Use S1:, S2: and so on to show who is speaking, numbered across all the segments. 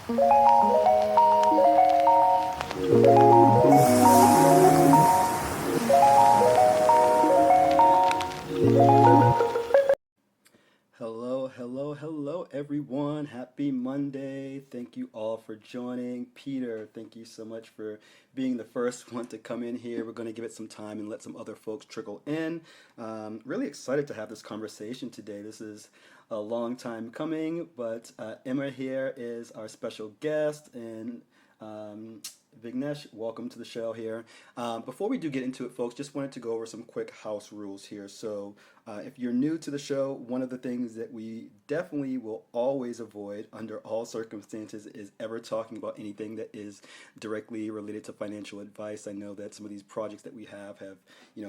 S1: Hello, hello, hello, everyone. Happy Monday. Thank you all for joining. Peter, thank you so much for being the first one to come in here. We're going to give it some time and let some other folks trickle in. Really excited to have this conversation today. This is a long time coming, but Emma here is our special guest, and um, Vignesh, welcome to the show here. Before we do get into it, folks, just wanted to go over some quick house rules here. So, if you're new to the show, one of the things that we definitely will always avoid under all circumstances is ever talking about anything that is directly related to financial advice. I know that some of these projects that we have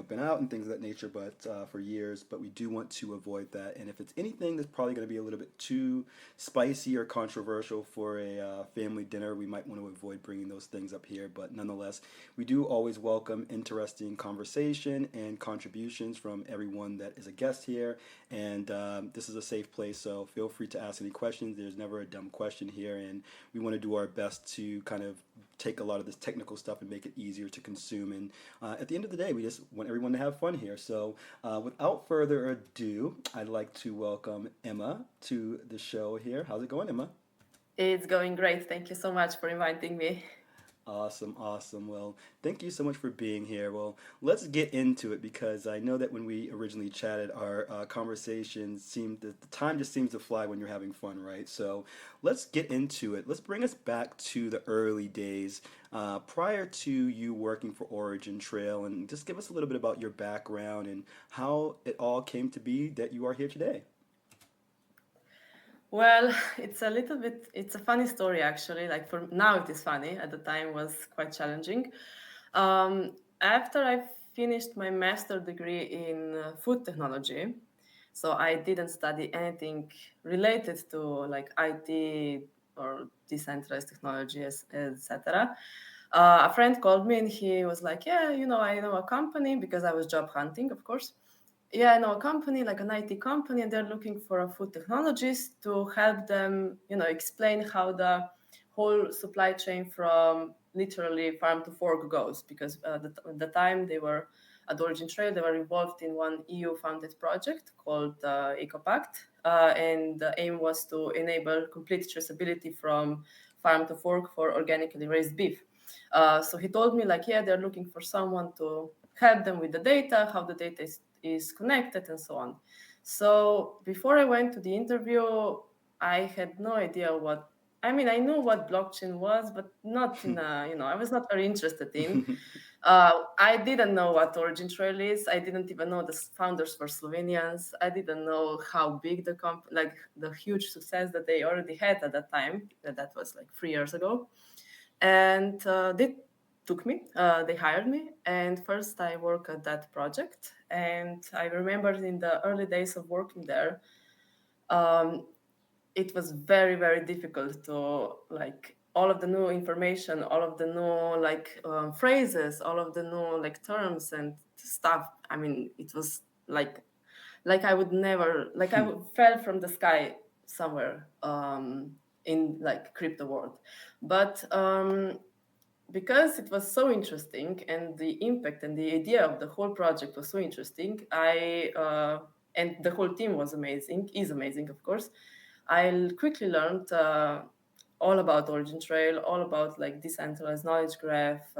S1: been out and things of that nature, but for years. But we do want to avoid that. And if it's anything that's probably going to be a little bit too spicy or controversial for a family dinner, we might want to avoid bringing those things up here. But nonetheless, we do always welcome interesting conversation and contributions from everyone that is a guest here. And this is a safe place, so feel free to ask any questions. There's never a dumb question here, and we want to do our best to kind of take a lot of this technical stuff and make it easier to consume. And at the end of the day, we just want everyone to have fun here. So without further ado, I'd like to welcome Emma to the show here. How's it going, Emma?
S2: It's going great. Thank you so much for inviting me.
S1: Awesome, awesome. Well, thank you so much for being here. Well, let's get into it because I know that when we originally chatted, our conversation seemed the time just seems to fly when you're having fun, right? So let's get into it. Let's bring us back to the early days prior to you working for Origin Trail, and just give us a little bit about your background and how it all came to be that you are here today.
S2: Well, it's a funny story actually. Like for now, it is funny. At the time, was quite challenging. After I finished my master degree in food technology, so I didn't study anything related to like IT or decentralized technologies, etc. A friend called me and he was like, "Yeah, I know a company because I was job hunting, of course. Yeah, I know a company, like an IT company, and they're looking for a food technologist to help them, explain how the whole supply chain from literally farm to fork goes. Because the time they were at Origin Trail, they were involved in one EU-funded project called EcoPact, and the aim was to enable complete traceability from farm to fork for organically raised beef. So he told me, like, yeah, they're looking for someone to help them with the data, how the data is connected, and so on. So before I went to the interview, I had no idea I knew what blockchain was, but not I was not very interested in. I didn't know what Origin Trail is. I didn't even know the founders were Slovenians. I didn't know how big like the huge success that they already had at that time. That was like 3 years ago. And they took me, they hired me. And first I worked at that project. And I remember in the early days of working there, um, it was very, very difficult to like all of the new information, all of the new phrases, all of the new like terms and stuff. I mean, it was like I would never, like I would fell from the sky somewhere in like crypto world. But because it was so interesting and the impact and the idea of the whole project was so interesting, I and the whole team was amazing, is amazing, of course. I quickly learned all about Origin Trail, all about like decentralized knowledge graph,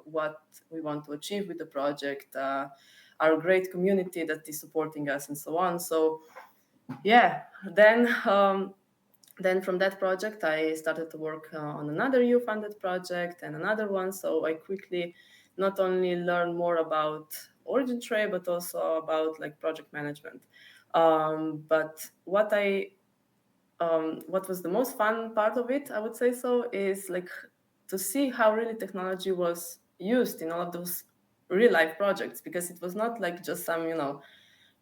S2: what we want to achieve with the project, our great community that is supporting us, and so on. So yeah, then from that project, I started to work on another EU-funded project and another one. So I quickly not only learned more about Origin Tray, but also about like project management. But what was the most fun part of it, I would say so, is like to see how really technology was used in all of those real life projects, because it was not like just some,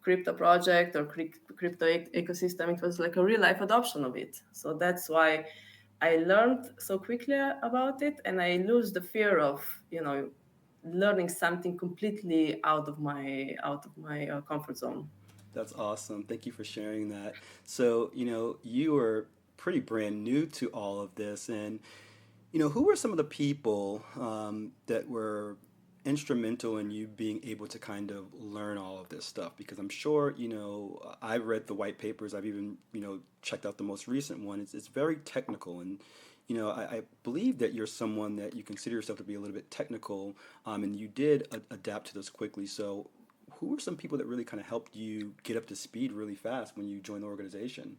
S2: crypto project or crypto ecosystem. It was like a real life adoption of it. So that's why I learned so quickly about it, and I lose the fear of learning something completely out of my comfort zone.
S1: That's awesome. Thank you for sharing that. So, you were pretty brand new to all of this. And who were some of the people that were instrumental in you being able to kind of learn all of this stuff? Because I'm sure, I've read the white papers, I've even, checked out the most recent one. It's very technical. And, I believe that you're someone that you consider yourself to be a little bit technical, and you did adapt to this quickly. So, who were some people that really kind of helped you get up to speed really fast when you joined the organization?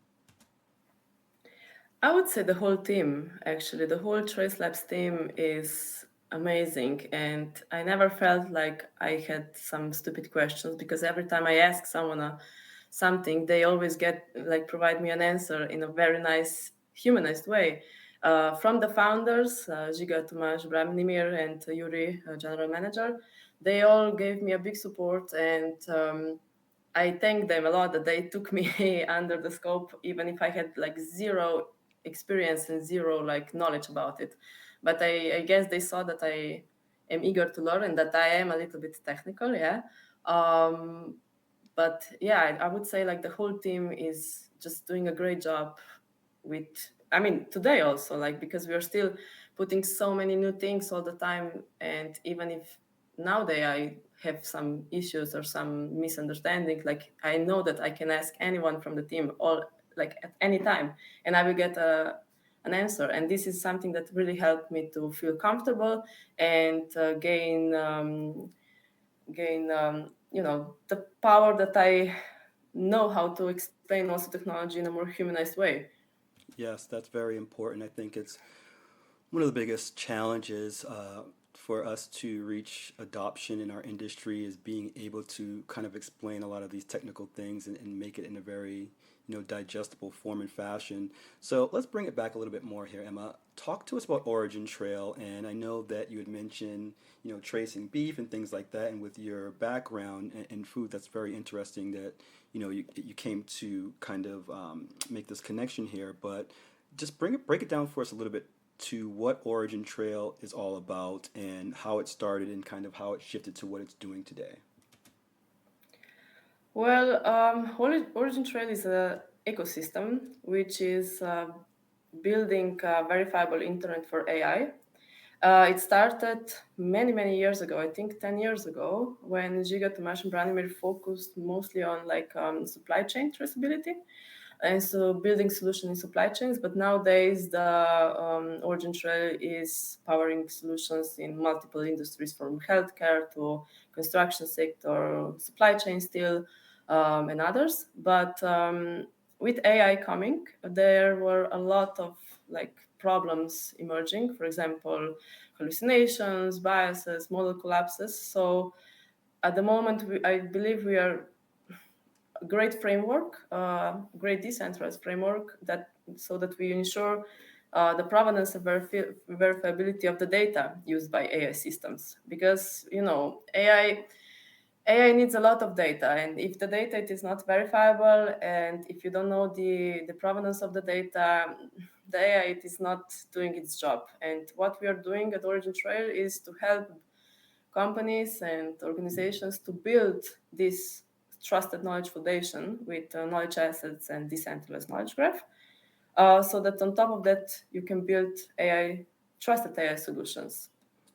S2: I would say the whole team, actually. The whole Trace Labs team is amazing. And I never felt like I had some stupid questions because every time I ask someone something, they always provide me an answer in a very nice, humanized way. From the founders, Giga, Tomasz, Branimir, and Yuri, general manager, they all gave me a big support, and I thank them a lot that they took me under the scope, even if I had like zero experience and zero like knowledge about it. But I guess they saw that I am eager to learn and that I am a little bit technical, yeah. Um, but yeah, I would say like the whole team is just doing a great job with, I mean, today also, like, because we are still putting so many new things all the time. And even if nowadays I have some issues or some misunderstanding, like I know that I can ask anyone from the team all like at any time and I will get an answer. And this is something that really helped me to feel comfortable and gain the power that I know how to explain also technology in a more humanized way.
S1: Yes, that's very important. I think it's one of the biggest challenges for us to reach adoption in our industry is being able to kind of explain a lot of these technical things and make it in a very, digestible form and fashion. So let's bring it back a little bit more here, Emma. Talk to us about Origin Trail. And I know that you had mentioned, tracing beef and things like that. And with your background in food, that's very interesting that, you came to kind of make this connection here. But just break it down for us a little bit to what Origin Trail is all about and how it started and kind of how it shifted to what it's doing today.
S2: Well, Origin Trail is a ecosystem which is building a verifiable internet for AI. It started many, many years ago, I think 10 years ago, when Giga, Tomasz, and Branimir focused mostly on supply chain traceability and so building solution in supply chains. But nowadays, the Origin Trail is powering solutions in multiple industries, from healthcare to construction sector, supply chain still, and others. But with AI coming, there were a lot of problems emerging. For example, hallucinations, biases, model collapses. So at the moment, I believe we are great framework, great decentralized framework that so that we ensure the provenance and verifiability of the data used by AI systems. Because AI needs a lot of data, and if the data it is not verifiable, and if you don't know the provenance of the data, the AI it is not doing its job. And what we are doing at Origin Trail is to help companies and organizations to build this trusted knowledge foundation with knowledge assets and decentralized knowledge graph, so that on top of that you can build AI trusted AI solutions.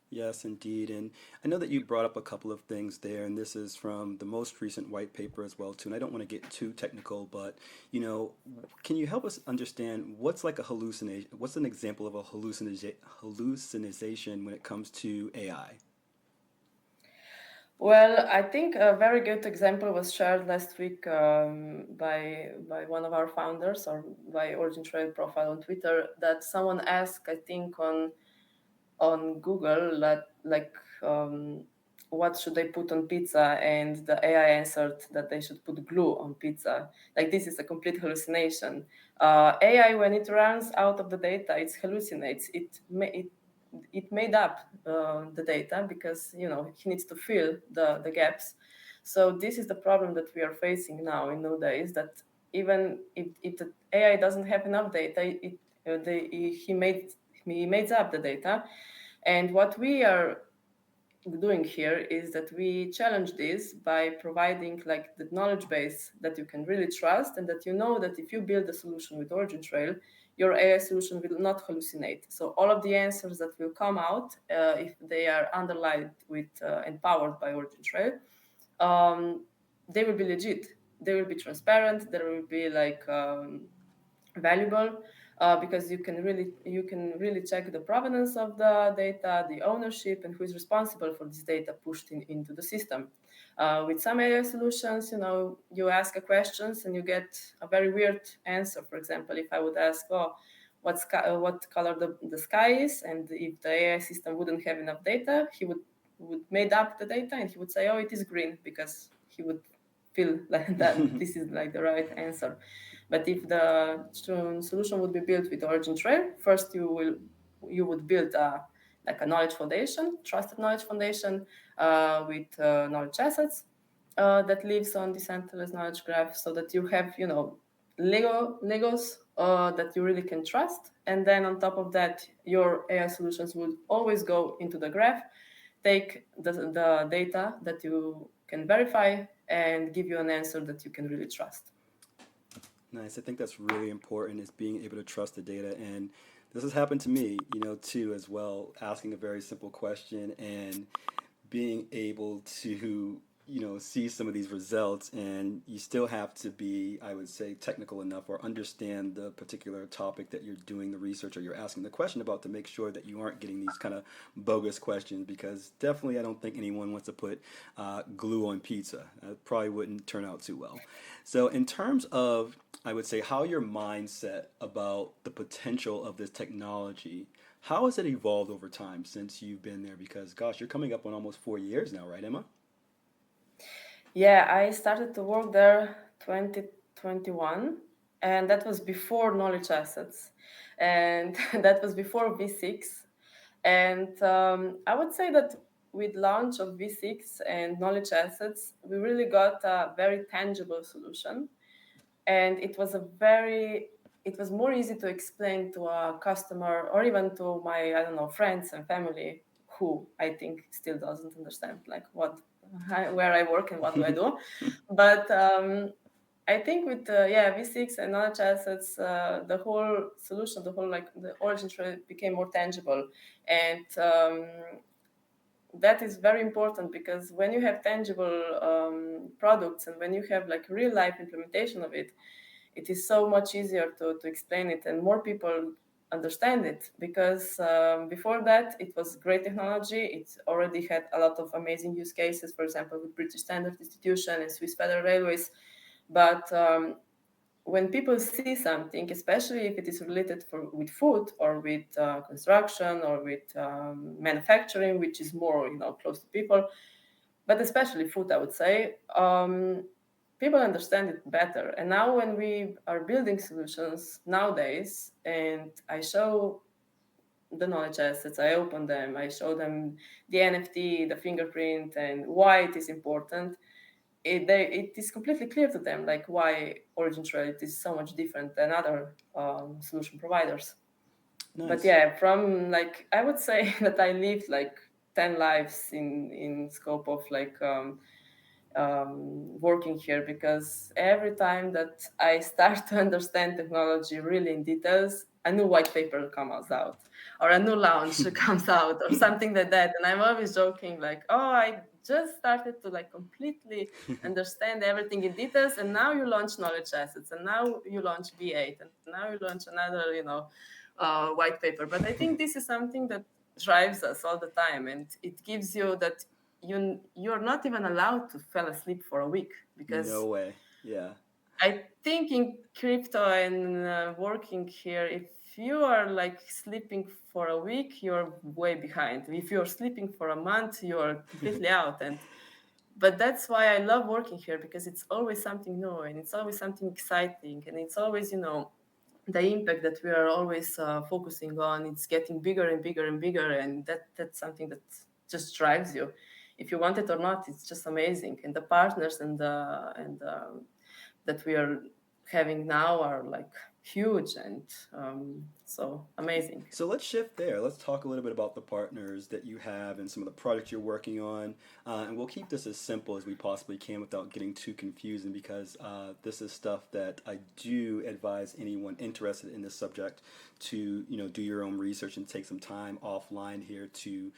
S1: Yes, indeed. And I know that you brought up a couple of things there, and this is from the most recent white paper as well, too. And I don't want to get too technical, but, can you help us understand what's like a hallucination? What's an example of a hallucination when it comes to AI?
S2: Well, I think a very good example was shared last week by one of our founders, or by Origin Trail profile on Twitter, that someone asked, I think, on Google that what should they put on pizza, and the AI answered that they should put glue on pizza. Like, this is a complete hallucination. AI, when it runs out of the data, it hallucinates. It made up the data because he needs to fill the gaps. So this is the problem that we are facing now in nowadays. That even if the AI doesn't have enough data, he makes up the data. And what we are doing here is that we challenge this by providing the knowledge base that you can really trust, and that that if you build a solution with Origin Trail, your AI solution will not hallucinate. So all of the answers that will come out, if they are underlined with and powered by OriginTrail, they will be legit. They will be transparent. There will be like valuable, because you can really check the provenance of the data, the ownership, and who is responsible for this data pushed into the system. With some AI solutions, you ask a questions and you get a very weird answer. For example, if I would ask, oh, what color the sky is, and if the AI system wouldn't have enough data, he would made up the data and he would say, oh, it is green, because he would feel like that this is like the right answer. But if the solution would be built with OriginTrail, first you would build like a knowledge foundation, trusted knowledge foundation, with knowledge assets, that lives on decentralized knowledge graph, so that you have Legos that you really can trust, and then on top of that, your AI solutions will always go into the graph, take the data that you can verify, and give you an answer that you can really trust.
S1: Nice. I think that's really important is being able to trust the data. And this has happened to me, too, as well, asking a very simple question and being able to, see some of these results. And you still have to be, I would say, technical enough or understand the particular topic that you're doing the research or you're asking the question about to make sure that you aren't getting these kind of bogus questions. Because definitely, I don't think anyone wants to put glue on pizza. It probably wouldn't turn out too well. So, in terms of, I would say, how your mindset about the potential of this technology, how has it evolved over time since you've been there? Because, gosh, you're coming up on almost 4 years now, right, Emma?
S2: Yeah, I started to work there 2021, and that was before knowledge assets, and that was before V6. And I would say that with launch of V6 and knowledge assets, we really got a very tangible solution, and it was more easy to explain to a customer, or even to my, I don't know, friends and family, who I think still doesn't understand like where I work and what do I do. But I think with V6 and knowledge assets, the whole solution, the whole like the origin story became more tangible, and that is very important, because when you have tangible products, and when you have like real life implementation of it, it is so much easier to explain it, and more people understand it, because before that it was great technology. It already had a lot of amazing use cases, for example with British Standard Institution and Swiss Federal Railways. But when people see something, especially if it is related with food, or with construction, or with manufacturing, which is more close to people, but especially food, I would say, people understand it better. And now when we are building solutions nowadays, and I show the knowledge assets, I open them, I show them the NFT, the fingerprint, and why it is important. It is completely clear to them, like why OriginTrail is so much different than other solution providers. But
S1: Nice.
S2: yeah, from like I would say that I lived like 10 lives in scope of like working here, because every time that I start to understand technology really in details, a new white paper comes out, or a new launch comes out, or something like that. And I'm always joking, like, oh, I just started to like completely understand everything in details, and now you launch knowledge assets, and now you launch V8, and now you launch another, white paper. But I think this is something that drives us all the time, and it gives you that you're not even allowed to fall asleep for a week,
S1: No
S2: because
S1: way. Yeah.
S2: I think in crypto and working here, if you are like sleeping for a week, you're way behind. If you're sleeping for a month, you're completely out. And but that's why I love working here, because it's always something new, and it's always something exciting, and it's always the impact that we are always focusing on. It's getting bigger and bigger and bigger, and that's something that just drives you, if you want it or not. It's just amazing, and the partners and that we are having now are like huge and so amazing.
S1: So let's shift there. Let's talk a little bit about the partners that you have and some of the projects you're working on. And we'll keep this as simple as we possibly can without getting too confusing because this is stuff that I do advise anyone interested in this subject to, do your own research and take some time offline here to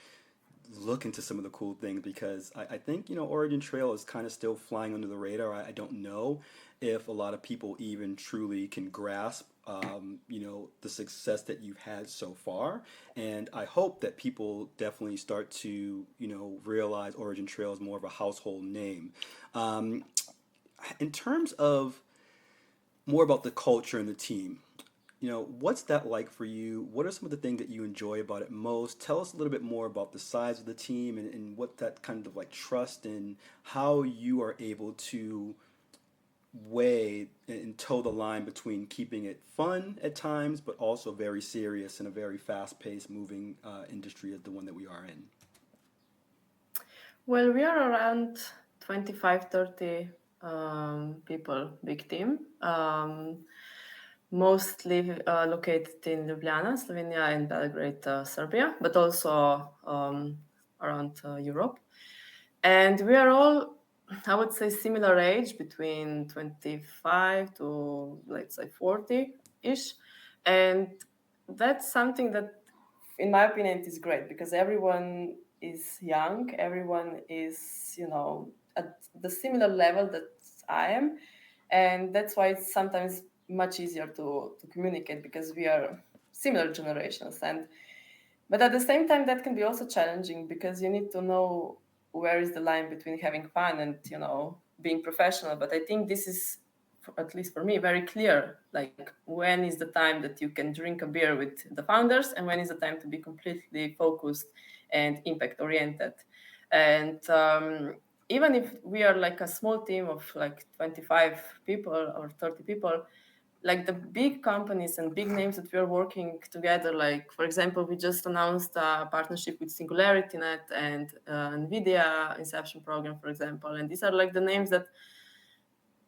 S1: look into some of the cool things because I think Origin Trail is kind of still flying under the radar. I don't know if a lot of people even truly can grasp the success that you've had so far, and I hope that people definitely start to realize Origin Trail is more of a household name. Um, in terms of more about the culture and the team, what's that like for you? What are some of the things that you enjoy about it most? Tell us a little bit more about the size of the team and what that kind of like trust and how you are able to weigh and toe the line between keeping it fun at times, but also very serious in a very fast-paced, moving industry as the one that we are in.
S2: Well, we are around 25, 30 people, big team. Mostly located in Ljubljana, Slovenia, and Belgrade, Serbia, but also around Europe. And we are all, I would say, similar age, between 25 to, let's say, 40-ish. And that's something that, in my opinion, is great because everyone is young, everyone is, at the similar level that I am. And that's why it's sometimes much easier to communicate because we are similar generations. But at the same time, that can be also challenging because you need to know where is the line between having fun and being professional. But I think this is, at least for me, very clear. Like, when is the time that you can drink a beer with the founders, and when is the time to be completely focused and impact oriented. And even if we are like a small team of like 25 people or 30 people, like the big companies and big names that we are working together, like for example, we just announced a partnership with SingularityNet and NVIDIA Inception Program, for example. And these are like the names that,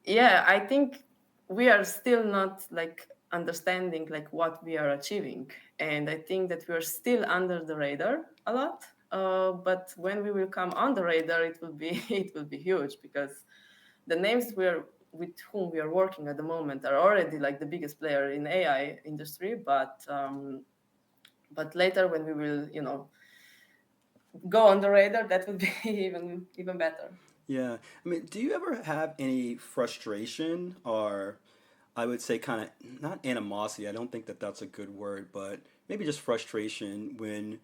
S2: yeah, I think we are still not like understanding like what we are achieving. And I think that we are still under the radar a lot. But when we will come on the radar, it will be it will be huge because the names with whom we are working at the moment are already like the biggest player in AI industry. But later when we will go on the radar, that will be even better.
S1: Yeah. I mean, do you ever have any frustration or I would say kind of not animosity, I don't think that that's a good word, but maybe just frustration when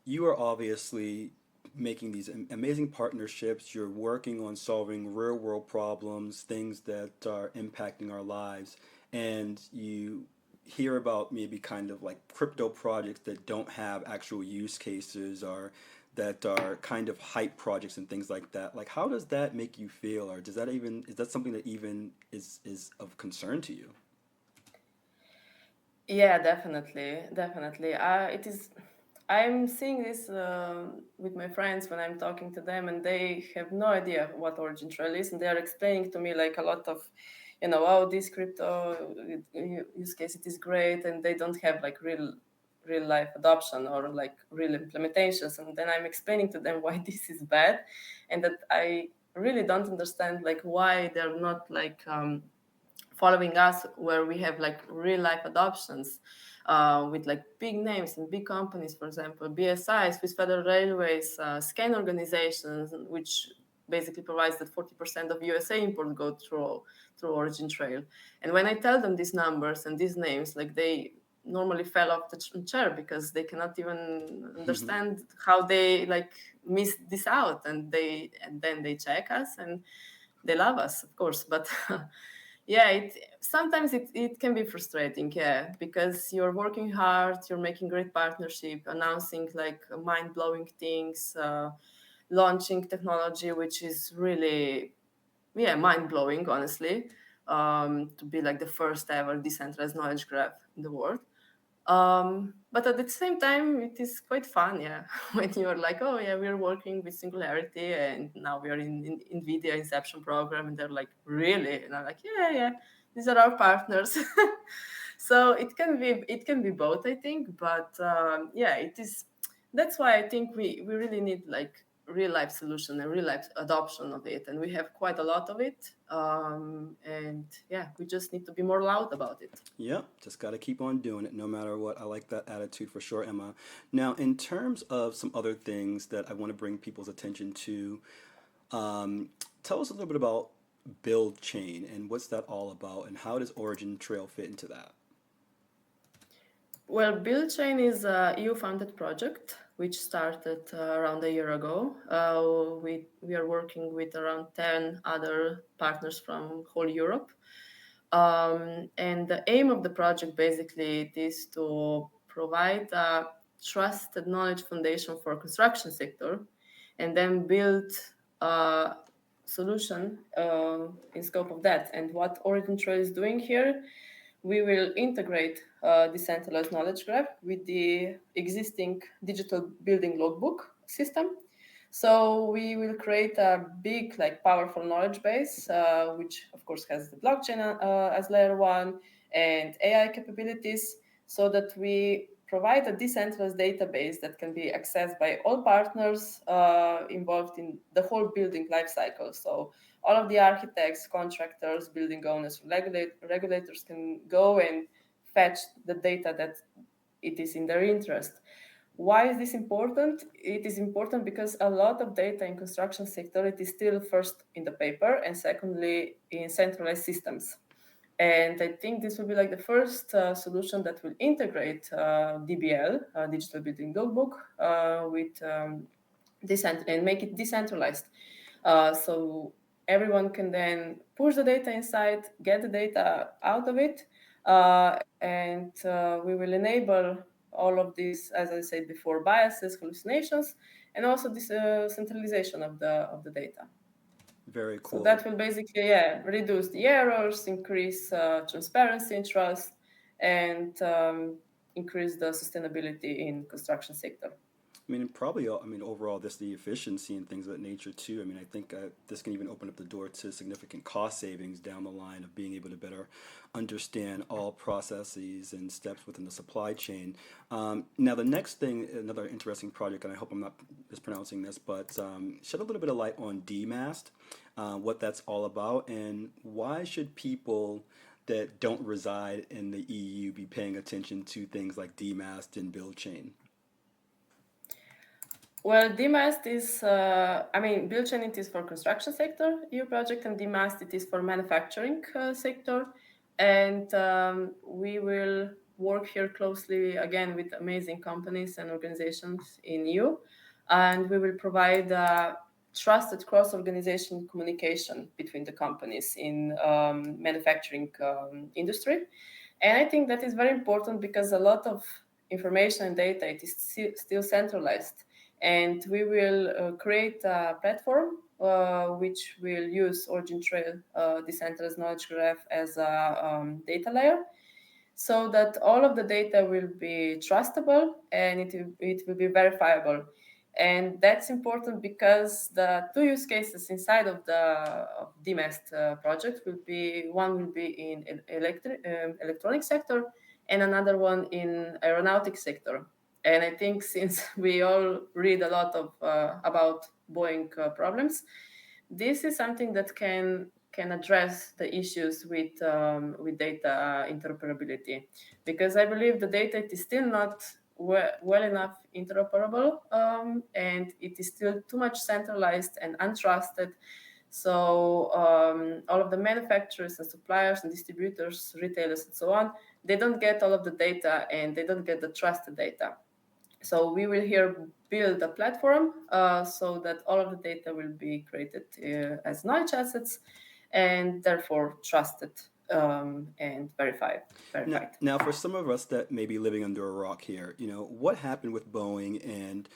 S1: you are obviously making these amazing partnerships, you're working on solving real world problems, things that are impacting our lives, and you hear about maybe kind of like crypto projects that don't have actual use cases or that are kind of hype projects and things like that. Like how does that make you feel or does that even is that something that even is of concern to you?
S2: Yeah, definitely. It is. I'm seeing this with my friends when I'm talking to them, and they have no idea what Origin Trail is, and they are explaining to me like a lot of, oh, this crypto use case, it is great, and they don't have like real life adoption or like real implementations, and then I'm explaining to them why this is bad, and that I really don't understand like why they're not like following us where we have like real life adoptions with like big names and big companies, for example, BSI, Swiss Federal Railways, scan organizations, which basically provides that 40% of USA imports go through Origin Trail. And when I tell them these numbers and these names, like they normally fell off the chair because they cannot even understand how they like missed this out, and then they check us and they love us, of course, but yeah, sometimes it can be frustrating, yeah, because you're working hard, you're making great partnership, announcing like mind-blowing things, launching technology which is really, yeah, mind-blowing, honestly, to be like the first ever decentralized knowledge graph in the world. But at the same time, it is quite fun, yeah, when you're like, oh yeah, we're working with Singularity, and now we are in NVIDIA Inception Program, and they're like, really? And I'm like, yeah, these are our partners. So it can be both, I think. But yeah, it is. That's why I think we really need like real life solution and real life adoption of it, and we have quite a lot of it. And yeah, we just need to be more loud about it.
S1: Yep, just got to keep on doing it no matter what. I like that attitude for sure, Emma. Now, in terms of some other things that I want to bring people's attention to, um, tell us a little bit about build chain and what's that all about, and how does Origin Trail fit into that?
S2: Well, BuildChain is a EU-funded project which started around a year ago. We are working with around 10 other partners from whole Europe. And the aim of the project basically is to provide a trusted knowledge foundation for construction sector, and then build a solution in scope of that. And what OriginTrail is doing here, we will integrate decentralized knowledge graph with the existing digital building logbook system. So we will create a big, like, powerful knowledge base, which of course has the blockchain as layer one and AI capabilities, so that we provide a decentralized database that can be accessed by all partners involved in the whole building lifecycle. So all of the architects, contractors, building owners, regulators can go and fetch the data that it is in their interest. Why is this important? It is important because a lot of data in construction sector, it is still first in the paper and secondly in centralized systems. And I think this will be like the first solution that will integrate DBL, Digital Building Logbook, with and make it decentralized. So everyone can then push the data inside, get the data out of it, and we will enable all of these, as I said before, biases, hallucinations, and also this centralization of the data.
S1: Very
S2: So
S1: cool.
S2: that will basically, yeah, reduce the errors, increase transparency and trust, and increase the sustainability in construction sector.
S1: I mean, and probably, I mean, overall, this the efficiency and things of that nature too. I mean, I think this can even open up the door to significant cost savings down the line of being able to better understand all processes and steps within the supply chain. Now, the next thing, another interesting project, and I hope I'm not mispronouncing this, but shed a little bit of light on DMAST, what that's all about, and why should people that don't reside in the EU be paying attention to things like DMAST and build chain?
S2: Well, DMAST is, I mean, Buildchain it is for construction sector, EU project, and DMAST it is for manufacturing sector. And we will work here closely again with amazing companies and organizations in EU. And we will provide trusted cross-organization communication between the companies in manufacturing industry. And I think that is very important because a lot of information and data it is still centralized, and we will create a platform which will use OriginTrail Decentralized Knowledge Graph as a data layer, so that all of the data will be trustable and it will be verifiable. And that's important because the two use cases inside of the DMEST project will be, one will be in electronic sector and another one in aeronautic sector. And I think since we all read a lot of about Boeing problems, this is something that can address the issues with data interoperability, because I believe the data it is still not well enough interoperable, and it is still too much centralized and untrusted. So all of the manufacturers and suppliers and distributors, retailers, and so on, they don't get all of the data and they don't get the trusted data. So we will here build a platform so that all of the data will be created as knowledge assets and therefore trusted and verified.
S1: Now,
S2: Verified.
S1: now, for some of us that may be living under a rock here, what happened with Boeing, and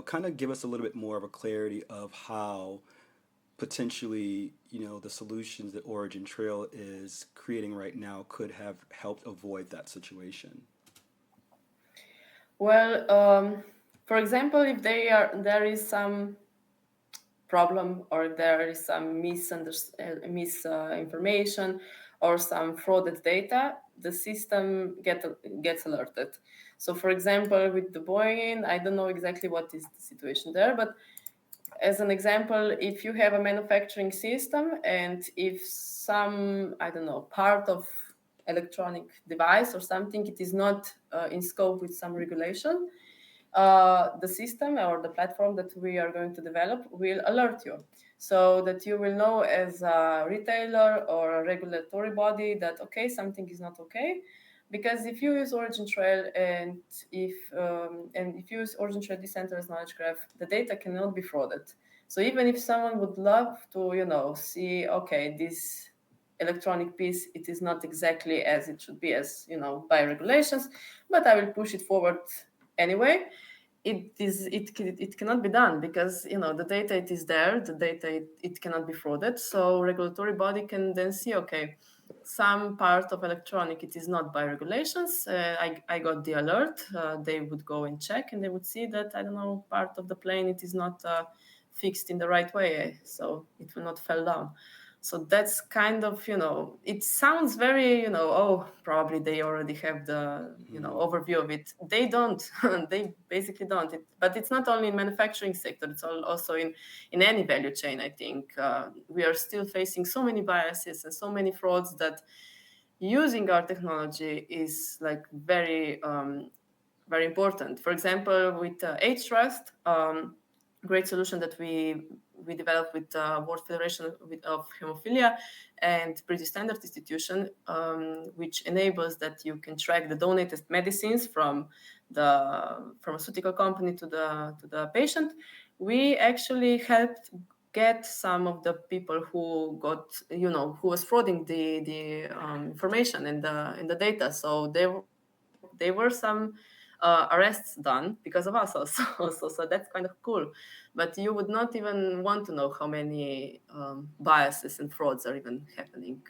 S1: kind of give us a little bit more of a clarity of how potentially, the solutions that Origin Trail is creating right now could have helped avoid that situation.
S2: Well, for example, if there is some problem or there is some misinformation or some frauded data, the system gets alerted. So, for example, with the Boeing, I don't know exactly what is the situation there, but as an example, if you have a manufacturing system and if some, I don't know, part of electronic device or something, it is not in scope with some regulation, the system or the platform that we are going to develop will alert you so that you will know as a retailer or a regulatory body that, okay, something is not okay. Because if you use OriginTrail and if you use OriginTrail Decentralized Knowledge Graph, the data cannot be frauded. So even if someone would love to, see, okay, this electronic piece, it is not exactly as it should be, as by regulations, but I will push it forward anyway. It cannot be done because the data, it is there, the data, it cannot be frauded. So regulatory body can then see, okay, some part of electronic, it is not by regulations. I got the alert. They would go and check, and they would see that, I don't know, part of the plane, it is not fixed in the right way, so it will not fall down. So that's kind of, it sounds very, oh, probably they already have the, overview of it. They don't. They basically don't. But it's not only in manufacturing sector, it's also in any value chain, I think. We are still facing so many biases and so many frauds that using our technology is like very, very important. For example, with H-Trust, great solution that we developed with World Federation of Hemophilia and British Standard Institution, which enables that you can track the donated medicines from the pharmaceutical company to the patient. We actually helped get some of the people who got, who was frauding the information and the data. So there were some arrests done because of us also. So that's kind of cool. But you would not even want to know how many biases and frauds are even happening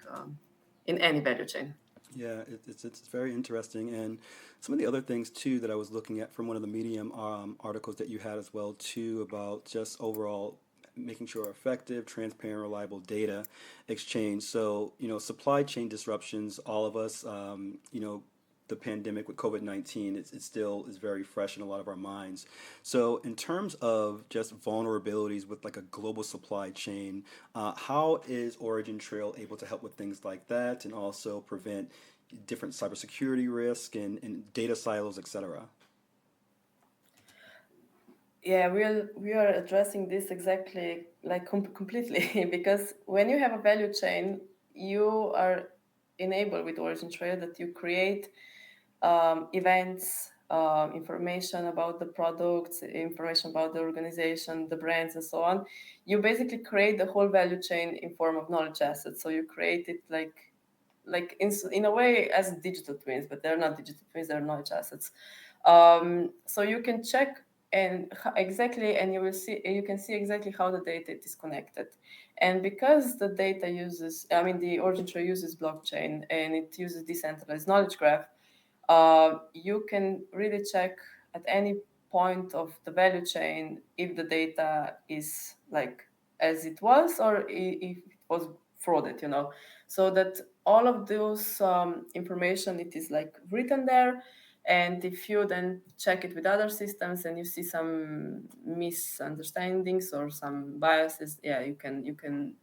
S2: in any value chain.
S1: Yeah, it's very interesting, and some of the other things too that I was looking at from one of the Medium articles that you had as well too about just overall making sure effective, transparent, reliable data exchange. So supply chain disruptions, all of us, the pandemic with COVID-19, it still is very fresh in a lot of our minds. So, in terms of just vulnerabilities with like a global supply chain, how is OriginTrail able to help with things like that and also prevent different cybersecurity risk and data silos, etc.?
S2: Yeah, we are addressing this exactly like completely because when you have a value chain, you are enabled with OriginTrail that you create events, information about the products, information about the organization, the brands, and so on. You basically create the whole value chain in form of knowledge assets. So you create it like in a way as digital twins, but they're not digital twins; they're knowledge assets. So you can check exactly, and you can see exactly how the data is connected. And because the data uses, I mean, the OriginTree uses blockchain and it uses decentralized knowledge graph, you can really check at any point of the value chain if the data is like as it was or if it was frauded, so that all of those information, it is like written there. And if you then check it with other systems and you see some misunderstandings or some biases, yeah, you can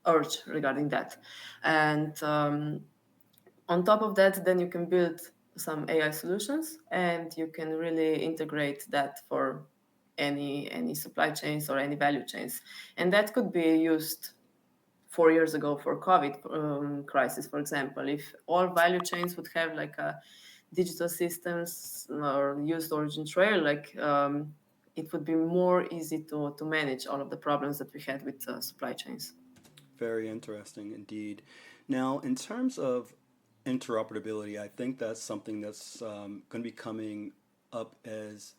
S2: urge regarding that. And on top of that, then you can build some AI solutions and you can really integrate that for any supply chains or any value chains. And that could be used 4 years ago for COVID crisis, for example. If all value chains would have like a digital systems or used OriginTrail, it would be more easy to manage all of the problems that we had with supply chains.
S1: Very interesting indeed. Now, in terms of interoperability, I think that's something that's going to be coming up as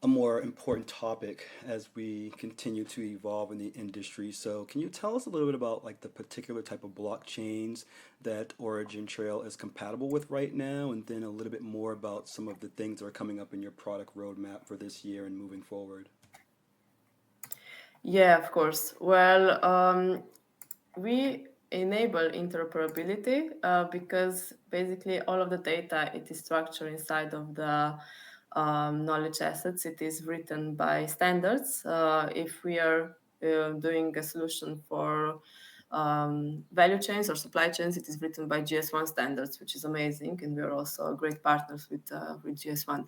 S1: a more important topic as we continue to evolve in the industry. So, can you tell us a little bit about like the particular type of blockchains that OriginTrail is compatible with right now, and then a little bit more about some of the things that are coming up in your product roadmap for this year and moving forward?
S2: Yeah, of course. Well, we enable interoperability because basically all of the data, it is structured inside of the knowledge assets. It is written by standards. If we are doing a solution for value chains or supply chains, it is written by GS1 standards, which is amazing, and we are also great partners with GS1.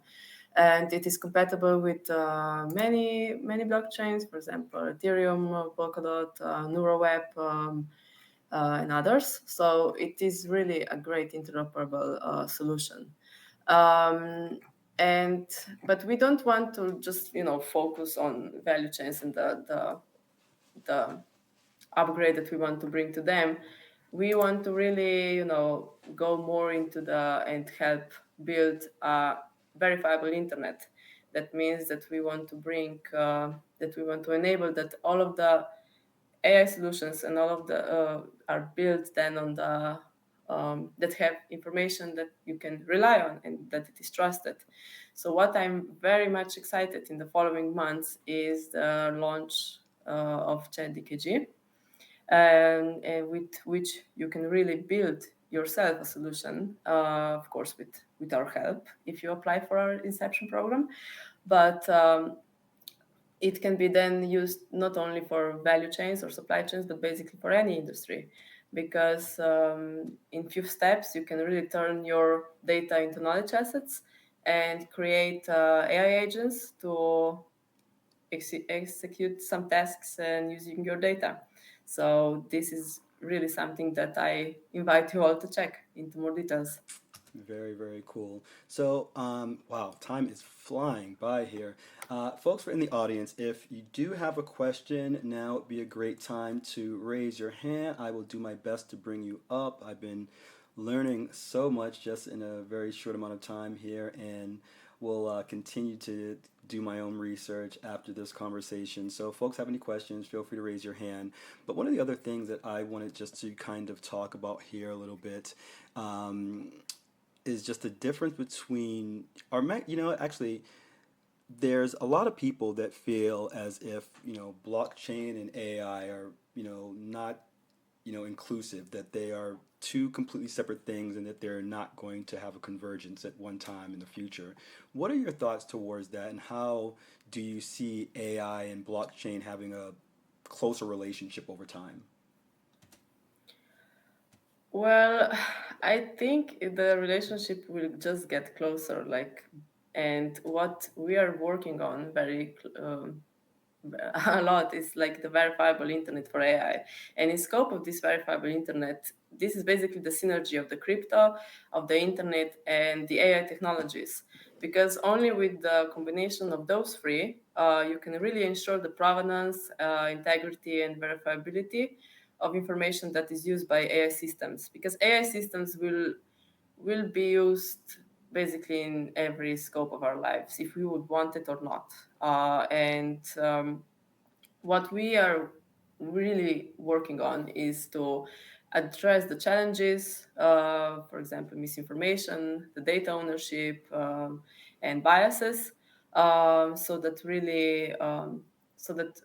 S2: And it is compatible with many blockchains, for example, Ethereum, Polkadot, Neuroweb, and others. So it is really a great interoperable solution. Um, and but we don't want to just focus on value chains and the upgrade that we want to bring to them. We want to really go more into the and help build a verifiable internet. That means that we want to bring that we want to enable that all of the AI solutions and all of the are built then on the that have information that you can rely on and that it is trusted. So what I'm very much excited in the following months is the launch of ChatDKG, and with which you can really build yourself a solution, of course with our help if you apply for our Inception program. But it can be then used not only for value chains or supply chains, but basically for any industry, because in few steps you can really turn your data into knowledge assets and create AI agents to execute some tasks and using your data. So this is really something that I invite you all to check into more details.
S1: Very, very cool. So, wow, time is flying by here. Folks, for in the audience, if you do have a question, now would be a great time to raise your hand. I will do my best to bring you up. I've been learning so much just in a very short amount of time here, and will continue to do my own research after this conversation. So, folks, have any questions, feel free to raise your hand. But one of the other things that I wanted just to kind of talk about here a little bit. Is just the difference between actually there's a lot of people that feel as if blockchain and AI are not inclusive, that they are two completely separate things and that they're not going to have a convergence at one time in the future. What are your thoughts towards that, and how do you see AI and blockchain having a closer relationship over time?
S2: Well, I think the relationship will just get closer, like, and what we are working on a lot is like the verifiable internet for AI. And in scope of this verifiable internet, this is basically the synergy of the crypto, of the internet, and the AI technologies. Because only with the combination of those three, you can really ensure the provenance, integrity, and verifiability of information that is used by AI systems. Because AI systems will be used basically in every scope of our lives, if we would want it or not. And what we are really working on is to address the challenges, for example, misinformation, the data ownership, and biases, so that really, so that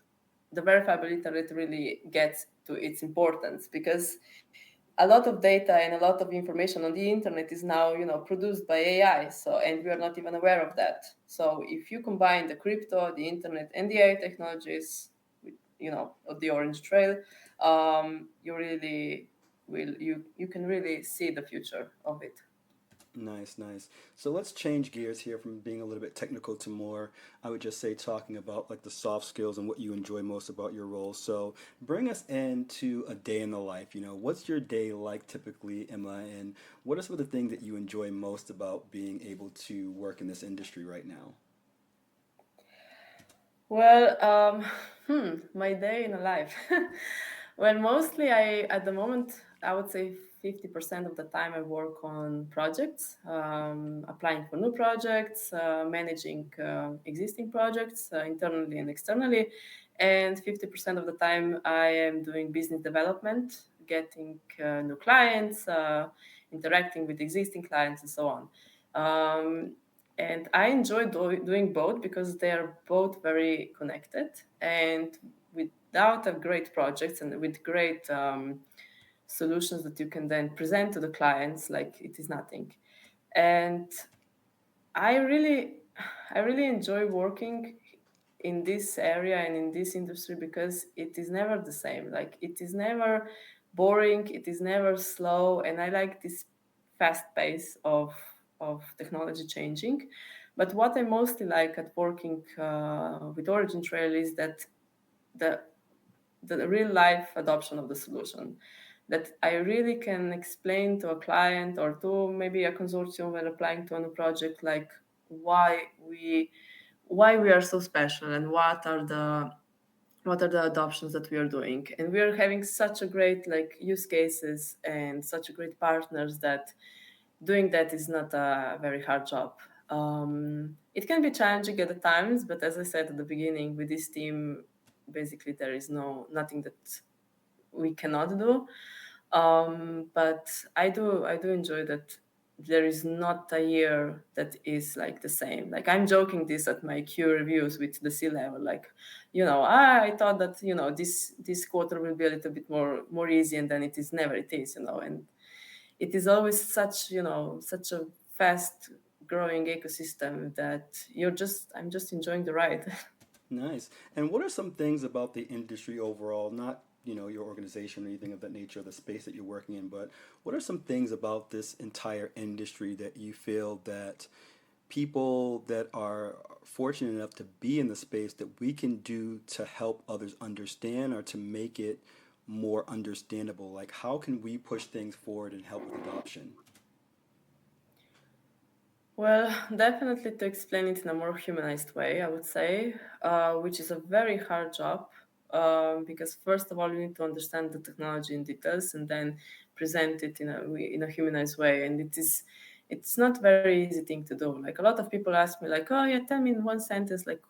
S2: the verifiable internet really gets to its importance. Because a lot of data and a lot of information on the internet is now produced by AI, so, and we are not even aware of that. So if you combine the crypto, the internet, and the AI technologies with of the orange trail, you really will you can really see the future of it.
S1: Nice, nice. So let's change gears here from being a little bit technical to more, I would just say, talking about like the soft skills and what you enjoy most about your role. So bring us into a day in the life. What's your day like typically, Emma, and what are some of the things that you enjoy most about being able to work in this industry right now?
S2: Well, my day in a life. Well, mostly at the moment, I would say 50% of the time I work on projects, applying for new projects, managing existing projects internally and externally. And 50% of the time I am doing business development, getting new clients, interacting with existing clients, and so on. Um, and I enjoy doing both because they are both very connected. And without a great projects and with great solutions that you can then present to the clients like it is nothing. And I really, I really enjoy working in this area and in this industry because it is never the same. Like it is never boring, it is never slow, and I like this fast pace of technology changing. But what I mostly like at working with OriginTrail is that the the real life adoption of the solution, that I really can explain to a client or to maybe a consortium when applying to a new project, like why we why we are so special and what are the adoptions that we are doing. And we are having such a great like use cases and such a great partners that doing that is not a very hard job. It can be challenging at the times, but as I said at the beginning, with this team, basically there is nothing that we cannot do. But I do enjoy that there is not a year that is like the same. Like I'm joking this at my Q reviews with the C level. Like, I thought that this quarter will be a little bit more easy, and then it is never it is. And it is always such a fast growing ecosystem that I'm just enjoying the ride.
S1: Nice. And what are some things about the industry overall, not, your organization or anything of that nature, the space that you're working in, but what are some things about this entire industry that you feel that people that are fortunate enough to be in the space that we can do to help others understand or to make it more understandable? Like, how can we push things forward and help with adoption?
S2: Well, definitely to explain it in a more humanized way, I would say, which is a very hard job, because first of all, you need to understand the technology in details and then present it in a humanized way. And it's not very easy thing to do. Like a lot of people ask me, like, "Oh yeah, tell me in one sentence, like,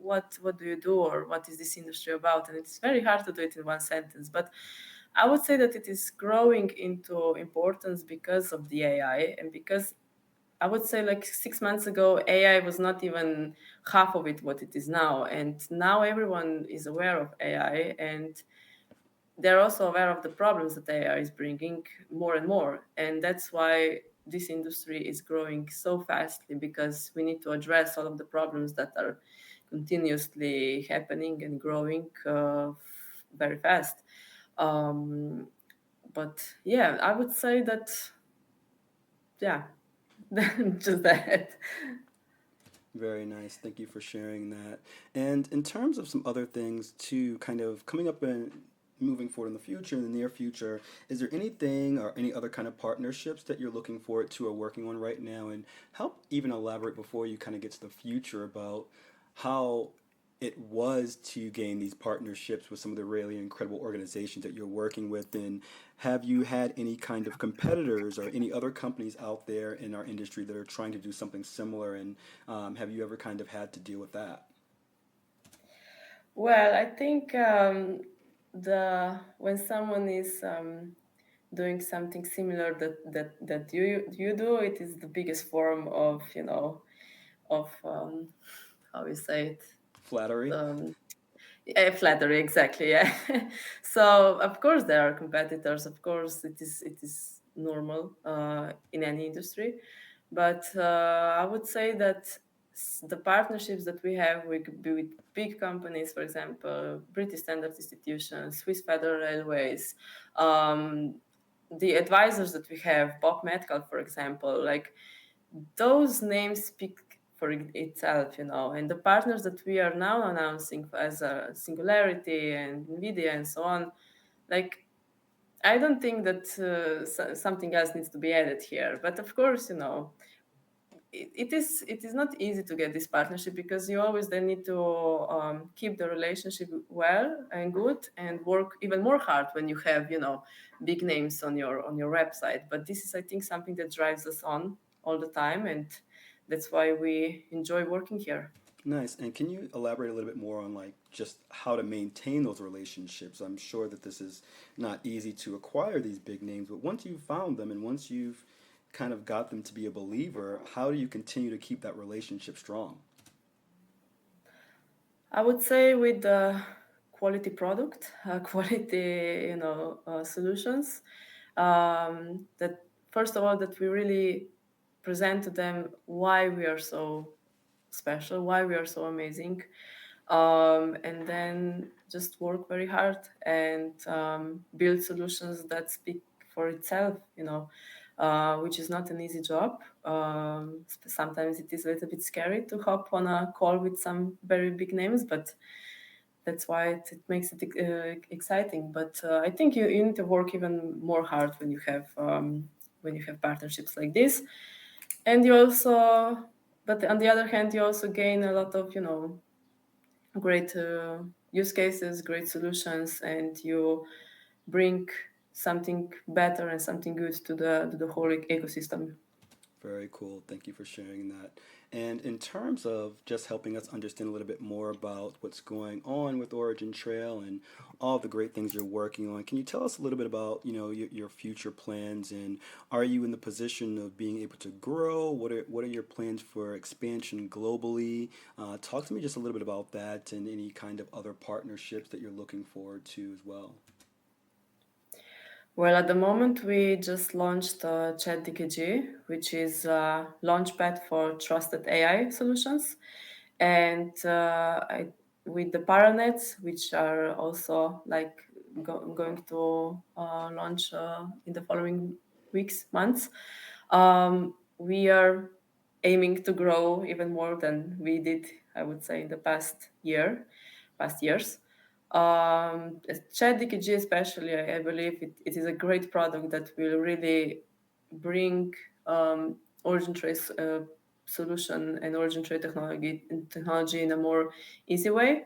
S2: what do you do or what is this industry about?" And it's very hard to do it in one sentence, but I would say that it is growing into importance because of the AI and because I would say like 6 months ago, AI was not even half of it what it is now. And now everyone is aware of AI and they're also aware of the problems that AI is bringing more and more. And that's why this industry is growing so fastly because we need to address all of the problems that are continuously happening and growing very fast. Um, but yeah, I would say that, yeah, just that.
S1: Very nice. Thank you for sharing that. And in terms of some other things too, kind of coming up and moving forward in the future, in the near future, is there anything or any other kind of partnerships that you're looking forward to or working on right now? And help even elaborate before you kind of get to the future about how it was to gain these partnerships with some of the really incredible organizations that you're working with, and have you had any kind of competitors or any other companies out there in our industry that are trying to do something similar, and have you ever kind of had to deal with that?
S2: Well, I think the when someone is doing something similar that you do, it is the biggest form of of how we say it,
S1: Flattery?
S2: um, flattery, exactly. Yeah. So of course there are competitors. Of course it is normal in any industry, but I would say that the partnerships that we have we could be with big companies, for example, British Standard Institutions, Swiss Federal Railways, um, the advisors that we have, Bob Metcalf, for example, like those names speak for itself. And the partners that we are now announcing as a Singularity and Nvidia and so on, like I don't think that something else needs to be added here. But of course, it is not easy to get this partnership because you always then need to keep the relationship well and good and work even more hard when you have big names on your website. But this is, I think, something that drives us on all the time, and that's why we enjoy working here.
S1: Nice. And can you elaborate a little bit more on like just how to maintain those relationships? I'm sure that this is not easy to acquire these big names, but once you've found them and once you've kind of got them to be a believer, how do you continue to keep that relationship strong?
S2: I would say with the quality product, quality, solutions. That first of all, that we really present to them why we are so special, why we are so amazing, and then just work very hard and build solutions that speak for itself, which is not an easy job. Sometimes it is a little bit scary to hop on a call with some very big names, but that's why it makes it exciting. But I think you need to work even more hard when you have partnerships like this, and you also, but on the other hand, you also gain a lot of great use cases, great solutions, and you bring something better and something good to the whole ecosystem.
S1: Very cool. Thank you for sharing that. And in terms of just helping us understand a little bit more about what's going on with Origin Trail and all the great things you're working on, can you tell us a little bit about, your future plans, and are you in the position of being able to grow? What are your plans for expansion globally? Talk to me just a little bit about that and any kind of other partnerships that you're looking forward to as well.
S2: Well, at the moment, we just launched ChatDKG, which is a launchpad for trusted AI solutions. And with the Paranets, which are also like going to launch in the following weeks, months, we are aiming to grow even more than we did, I would say, in the past years. ChatDKG especially, I believe it is a great product that will really bring Origin Trace solution and Origin Trace technology in a more easy way,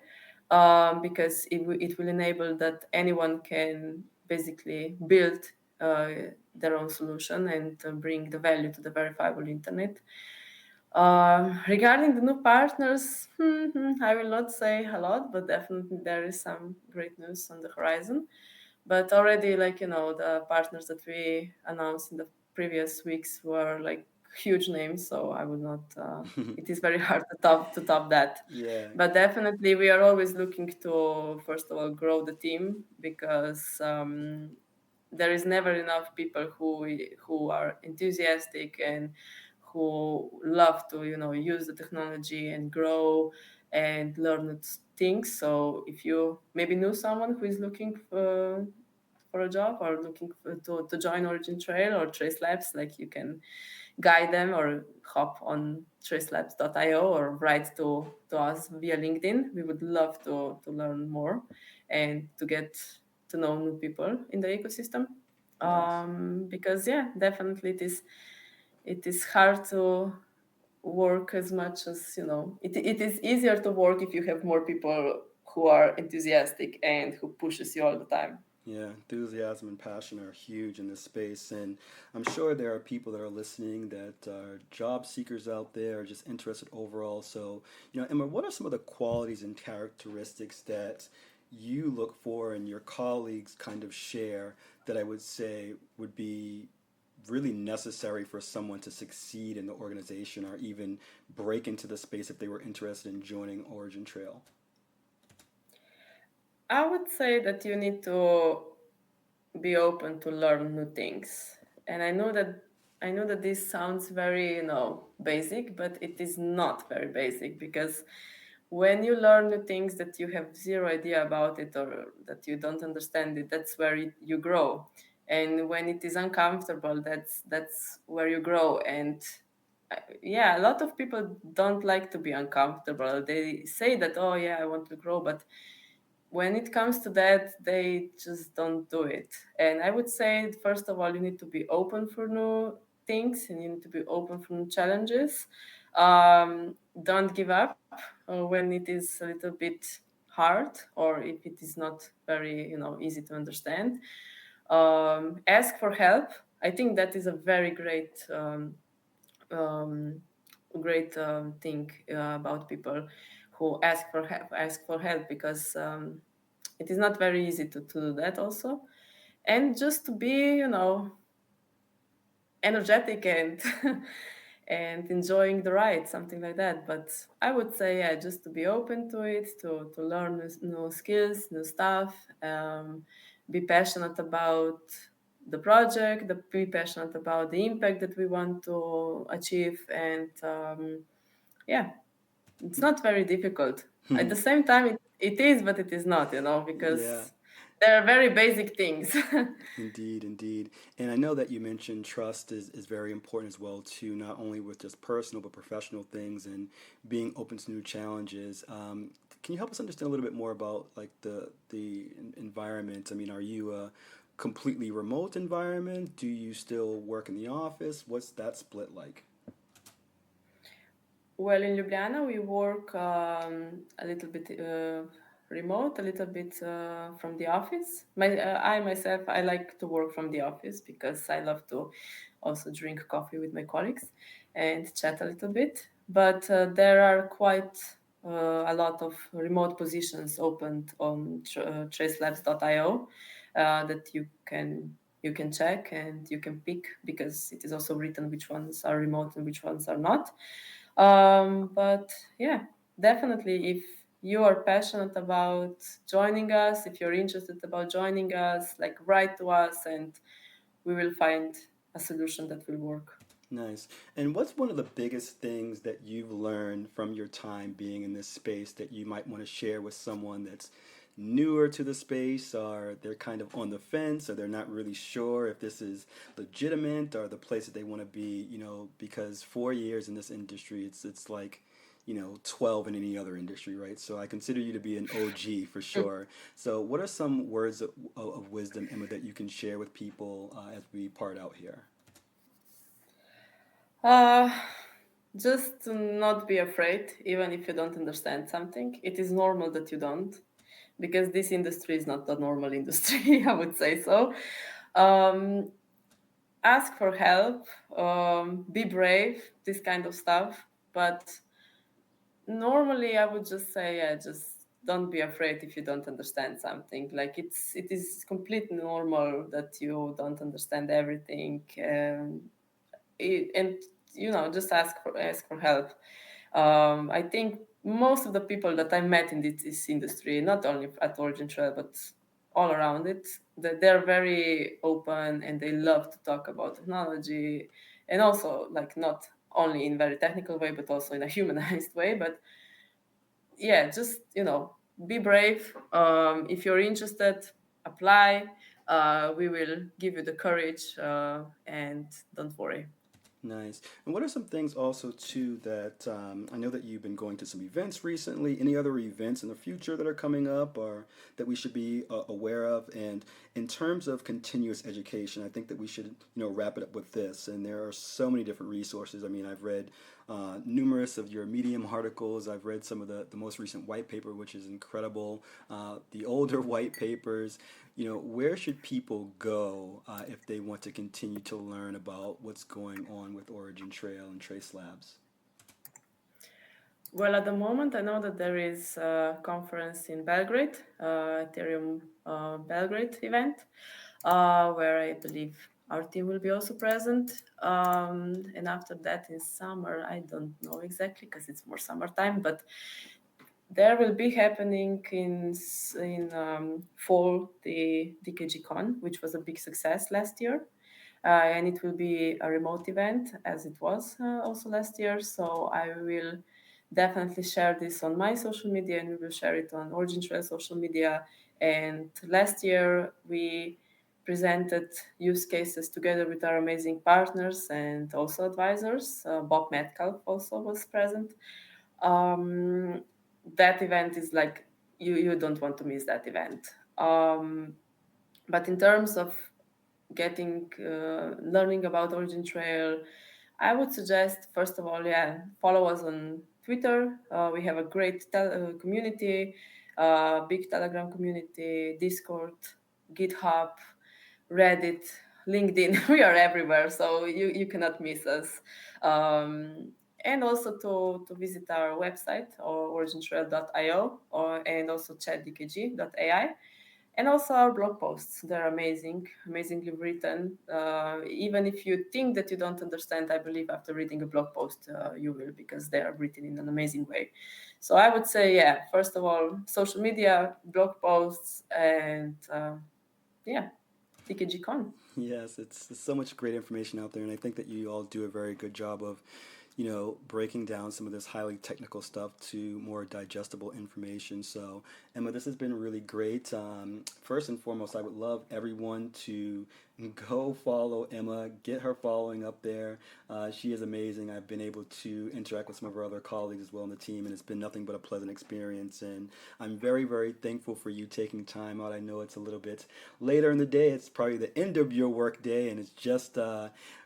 S2: because it will enable that anyone can basically build uh, their own solution and bring the value to the verifiable internet. Regarding the new partners, I will not say a lot, but definitely there is some great news on the horizon. But already, like the partners that we announced in the previous weeks were like huge names, so I would not. It is very hard to top that.
S1: Yeah.
S2: But definitely, we are always looking to first of all grow the team, because there is never enough people who are enthusiastic and who love to use the technology and grow and learn things. So if you maybe know someone who is looking for a job or looking to join Origin Trail or Trace Labs, like you can guide them or hop on tracelabs.io or write to us via LinkedIn. We would love to learn more and to get to know new people in the ecosystem.
S1: Nice.
S2: Because yeah, definitely it is hard to work as much as it is easier to work if you have more people who are enthusiastic and who pushes you all the time.
S1: Yeah, enthusiasm and passion are huge in this space, and I'm sure there are people that are listening that are job seekers out there, or just interested overall. So, Emma, what are some of the qualities and characteristics that you look for and your colleagues kind of share that I would say would be really necessary for someone to succeed in the organization or even break into the space if they were interested in joining Origin Trail?
S2: I would say that you need to be open to learn new things. And I know that this sounds very, basic, but it is not very basic, because when you learn new things that you have zero idea about it or that you don't understand it, that's where you grow. And when it is uncomfortable, that's where you grow. And yeah, a lot of people don't like to be uncomfortable. They say that, oh yeah, I want to grow, but when it comes to that, they just don't do it. And I would say, first of all, you need to be open for new things and you need to be open for new challenges. Don't give up when it is a little bit hard or if it is not very, easy to understand. Ask for help. I think that is a very um, great thing about people who ask for help, because it is not very easy to do that also. And just to be energetic and and enjoying the ride, something like that. But I would say, yeah, just to be open to it, to learn new skills, new stuff, be passionate about the project, be passionate about the impact that we want to achieve, and yeah, it's not very difficult. At the same time, it is, but it is not,
S1: Yeah.
S2: because there are very basic things.
S1: Indeed, indeed. And I know that you mentioned trust is very important as well too, not only with just personal but professional things and being open to new challenges. Can you help us understand a little bit more about like the environment? I mean, are you a completely remote environment? Do you still work in the office? What's that split like?
S2: Well, in Ljubljana, we work a little bit remote, a little bit from the office. I myself, I like to work from the office because I love to also drink coffee with my colleagues and chat a little bit. But there are quite a lot of remote positions opened on tracelabs.io that you can check and you can pick, because it is also written which ones are remote and which ones are not. But yeah, definitely, if you are passionate about joining us, if you're interested about joining us, like write to us and we will find a solution that will work.
S1: Nice. And what's one of the biggest things that you've learned from your time being in this space that you might want to share with someone that's newer to the space, or they're kind of on the fence, or they're not really sure if this is legitimate or the place that they want to be, because 4 years in this industry, it's like, 12 in any other industry, right? So I consider you to be an OG for sure. So what are some words of wisdom, Emma, that you can share with people as we part out here?
S2: Uh, just to not be afraid, even if you don't understand something. It is normal that you don't, because this industry is not a normal industry, I would say so. Um, Ask for help, be brave, this kind of stuff. But normally, I would just say, yeah, just don't be afraid if you don't understand something. Like it is completely normal that you don't understand everything, and just ask for help. I think most of the people that I met in this industry, not only at OriginTrail but all around it, that they're very open and they love to talk about technology, and also like not only in very technical way but also in a humanized way. But yeah, just be brave. If you're interested, apply. We will give you the courage, and don't worry.
S1: Nice. And what are some things also too that I know that you've been going to some events recently? Any other events in the future that are coming up, or that we should be aware of? And in terms of continuous education, I think that we should wrap it up with this. And there are so many different resources. I mean, I've read numerous of your Medium articles. I've read some of the most recent white paper, which is incredible. The older white papers. Where should people go if they want to continue to learn about what's going on with Origin Trail and Trace Labs?
S2: Well, at the moment, I know that there is a conference in Belgrade, Ethereum Belgrade event, where I believe our team will be also present. And after that, in summer, I don't know exactly because it's more summertime, but there will be happening in fall the DKG which was a big success last year. And it will be a remote event as it was also last year. So I will definitely share this on my social media, and we will share it on OriginTrail social media. And last year we presented use cases together with our amazing partners and also advisors. Bob Metcalf also was present. um, that event is like, you don't want to miss that event. But in terms of getting learning about Origin Trail, I would suggest, first of all, yeah, follow us on Twitter. We have a great community, big Telegram community, Discord, GitHub, Reddit, LinkedIn. We are everywhere, so you cannot miss us. And also to visit our website, or origintrail.io, and also chatdkg.ai. And also our blog posts, they're amazing, amazingly written. Even if you think that you don't understand, I believe after reading a blog post, you will, because they are written in an amazing way. So I would say, yeah, first of all, social media, blog posts, and yeah, TKGCon.
S1: Yes, it's so much great information out there, and I think that you all do a very good job of, breaking down some of this highly technical stuff to more digestible information. So, Emma, this has been really great. First and foremost, I would love everyone to go follow Emma, get her following up there. She is amazing. I've been able to interact with some of her other colleagues as well on the team, and it's been nothing but a pleasant experience. And I'm very, very thankful for you taking time out. I know it's a little bit later in the day. It's probably the end of your work day, and it's just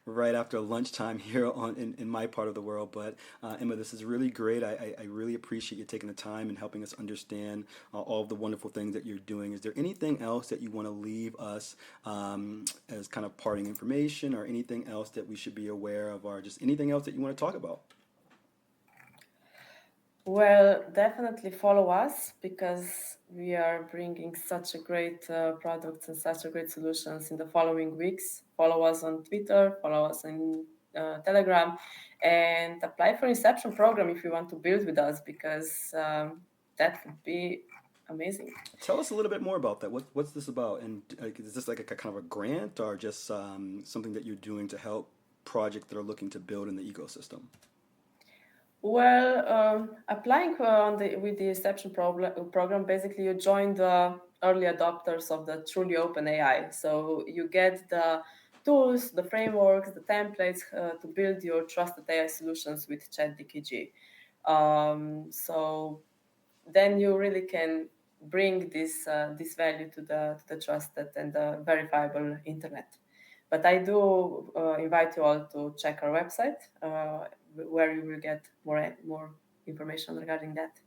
S1: right after lunchtime here in my part of the world. But Emma, this is really great. I really appreciate you taking the time and helping us understand all of the wonderful things that you're doing. Is there anything else that you want to leave us as kind of parting information, or anything else that we should be aware of, or just anything else that you want to talk about?
S2: Well, definitely follow us, because we are bringing such a great products and such a great solutions in the following weeks. Follow us on Twitter, follow us on Telegram, and apply for Inception program if you want to build with us, because that would be amazing.
S1: Tell us a little bit more about that. What's this about? And is this like a kind of a grant, or just something that you're doing to help projects that are looking to build in the ecosystem?
S2: Well, applying with the program, basically you join the early adopters of the truly open AI. So you get the tools, the frameworks, the templates to build your trusted AI solutions with ChatDKG. So then you really can bring this value to the trusted and the verifiable internet. But I do invite you all to check our website, where you will get more information regarding that.